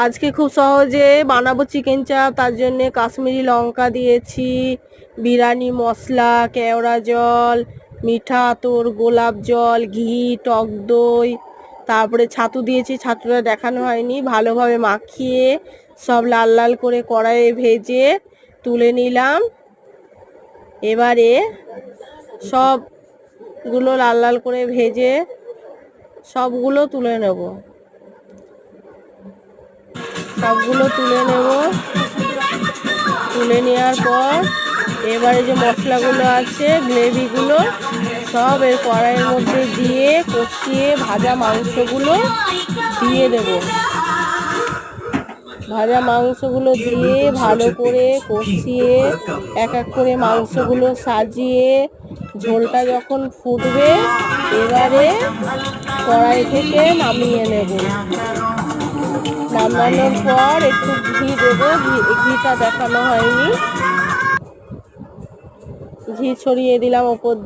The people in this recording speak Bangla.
আজকে খুব সহজে বানাবো চিকেন চাপ। তার জন্যে কাশ্মীরি লঙ্কা দিয়েছি, বিরিয়ানি মশলা, কেওড়া জল, মিঠা আতর, গোলাপ জল, ঘি, টক দই, তারপরে ছাতু দিয়েছি। ছাতুটা দেখানো হয়নি। ভালোভাবে মাখিয়ে সব লাল লাল করে কড়াইয়ে ভেজে তুলে নিলাম। এবারে সবগুলো লাল লাল করে ভেজে সবগুলো তুলে নেব। তুলে নেওয়ার পর এবারে যে মশলাগুলো আছে, গ্রেভিগুলো সব এর কড়াইয়ের মধ্যে দিয়ে কষিয়ে ভাজা মাংসগুলো দিয়ে দেব। ভাজা মাংসগুলো দিয়ে ভালো করে কষিয়ে এক এক করে মাংসগুলো সাজিয়ে ঝোলটা যখন ফুটবে এবারে কড়াই থেকে নামিয়ে নেব। নামানোর পর একটু ঘি দেবো। ঘিটা দেখানো হয়নি। ঘি ছড়িয়ে দিলাম ওপর দিয়ে।